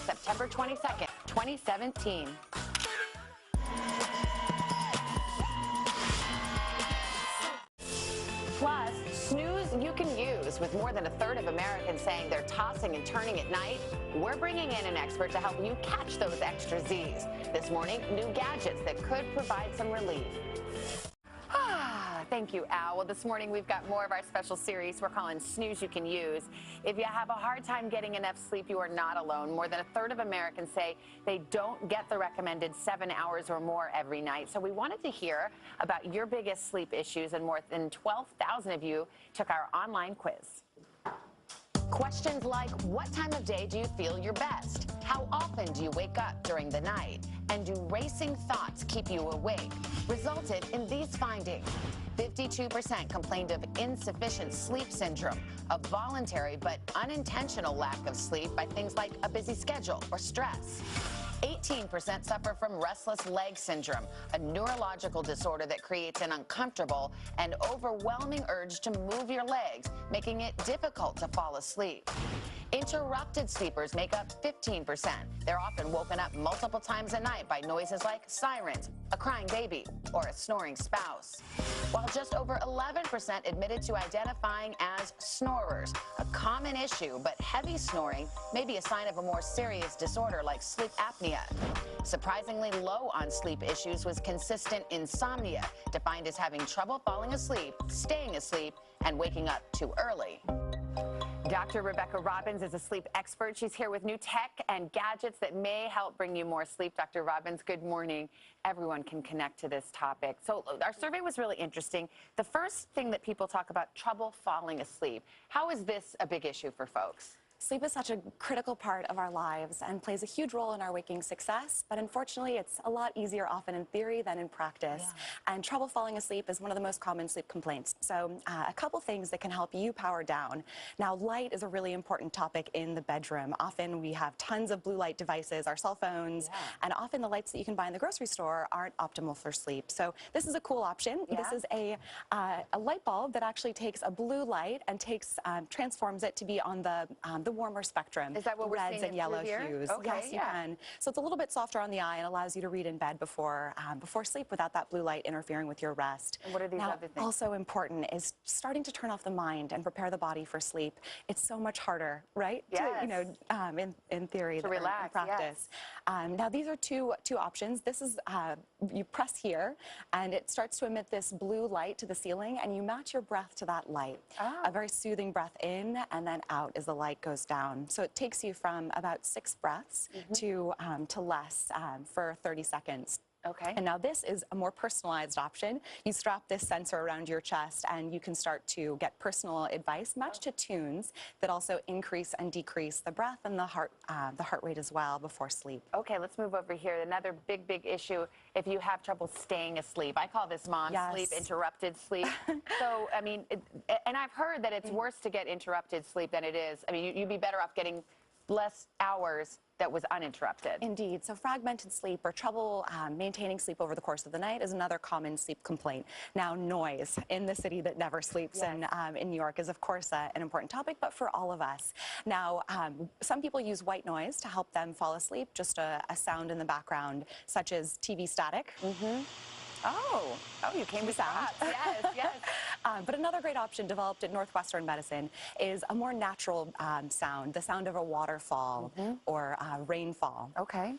September 22nd, 2017. Plus, Snooze You Can Use. With more than a third of Americans saying they're tossing and turning at night, we're bringing in an expert to help you catch those extra Z's. This morning, new gadgets that could provide some relief. Thank you, Al. Well, this morning we've got more of our special series we're calling Snooze You Can Use. If you have a hard time getting enough sleep, you are not alone. More than a third of Americans say they don't get the recommended 7 hours or more every night. So we wanted to hear about your biggest sleep issues, and more than 12,000 of you took our online quiz. Questions like, what time of day do you feel your best? How often do you wake up during the night? And do racing thoughts keep you awake? Resulted in these findings. 52% complained of insufficient sleep syndrome, a voluntary but unintentional lack of sleep by things like a busy schedule or stress. 18% suffer from restless leg syndrome, a neurological disorder that creates an uncomfortable and overwhelming urge to move your legs, making it difficult to fall asleep. Interrupted sleepers make up 15%. They're often woken up multiple times a night by noises like sirens, a crying baby, or a snoring spouse. While just over 11% admitted to identifying as snorers, a common issue, but heavy snoring may be a sign of a more serious disorder like sleep apnea. Surprisingly low on sleep issues was consistent insomnia, defined as having trouble falling asleep, staying asleep, and waking up too early. Dr. Rebecca Robbins is a sleep expert. She's here with new tech and gadgets that may help bring you more sleep. Dr. Robbins, good morning. Everyone can connect to this topic. So our survey was really interesting. The first thing that people talk about, trouble falling asleep. How is this a big issue for folks? Sleep is such a critical part of our lives and plays a huge role in our waking success, but unfortunately it's a lot easier often in theory than in practice. Yeah. And trouble falling asleep is one of the most common sleep complaints. So a couple things that can help you power down. Now, light is a really important topic in the bedroom. Often we have tons of blue light devices, our cell phones, and often the lights that you can buy in the grocery store aren't optimal for sleep. So this is a cool option. Yeah. This is a light bulb that actually takes a blue light and transforms it to be on the warmer spectrum. Is that what we're seeing? Reds and yellow hues. Okay, yes, you can. So it's a little bit softer on the eye and allows you to read in bed before sleep without that blue light interfering with your rest. And what are these other things? Also important is starting to turn off the mind and prepare the body for sleep. It's so much harder, right? Yes. To, in theory, to relax, in practice. Yes. Now these are two options. This is you press here and it starts to emit this blue light to the ceiling, and you match your breath to that light. Oh. A very soothing breath in and then out as the light goes down. So it takes you from about 6 breaths to less for 30 seconds. Okay. And now this is a more personalized option. You strap this sensor around your chest and you can start to get personal advice matched to tunes that also increase and decrease the breath and the heart rate as well before sleep. Okay, let's move over here. Another big issue, if you have trouble staying asleep. I call this mom sleep, interrupted sleep. So, I mean, and I've heard that it's worse to get interrupted sleep than it is. I mean, you'd be better off getting less hours that was uninterrupted. Indeed. So fragmented sleep or trouble maintaining sleep over the course of the night is another common sleep complaint. Now, noise in the city that never sleeps in New York is, of course, an important topic, but for all of us. Now, some people use white noise to help them fall asleep, just a sound in the background, such as TV static. Oh, you came to sound. Yes. But another great option developed at Northwestern Medicine is a more natural sound, the sound of a waterfall or rainfall. Okay.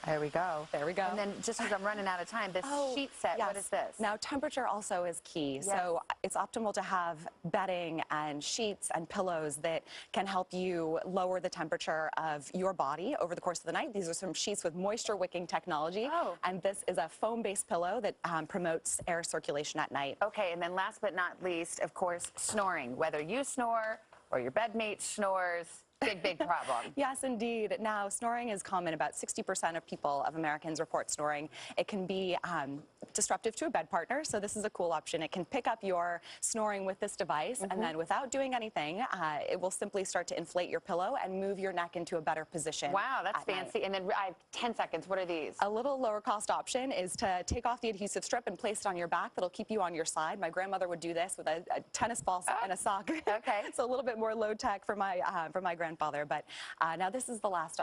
There we go. There we go. And then, just as I'm running out of time, this sheet set, what is this? Now, temperature also is key. Yes. So it's optimal to have bedding and sheets and pillows that can help you lower the temperature of your body over the course of the night. These are some sheets with moisture wicking technology. Oh. And this is a foam-based pillow that promotes air circulation at night. Okay, and then last but not least, of course, snoring. Whether you snore or your bedmate snores, big problem. Yes, indeed. Now, snoring is common. About 60% of Americans report snoring. It can be disruptive to a bed partner, so this is a cool option. It can pick up your snoring with this device, and then without doing anything, it will simply start to inflate your pillow and move your neck into a better position. Wow, that's fancy. And then I have 10 seconds. What are these? A little lower cost option is to take off the adhesive strip and place it on your back. That'll keep you on your side. My grandmother would do this with a tennis ball and a sock. Okay. So a little bit more low tech for my grandmother. grandfather, but now this is the last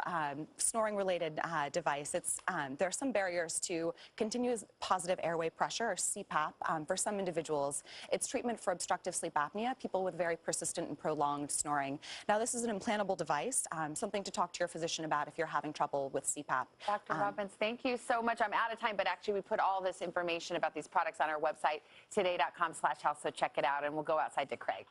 snoring-related device. There are some barriers to continuous positive airway pressure, or CPAP, for some individuals. It's treatment for obstructive sleep apnea, people with very persistent and prolonged snoring. Now, this is an implantable device, something to talk to your physician about if you're having trouble with CPAP. Dr. Robbins, thank you so much. I'm out of time, but actually we put all this information about these products on our website, today.com/health, so check it out, and we'll go outside to Craig.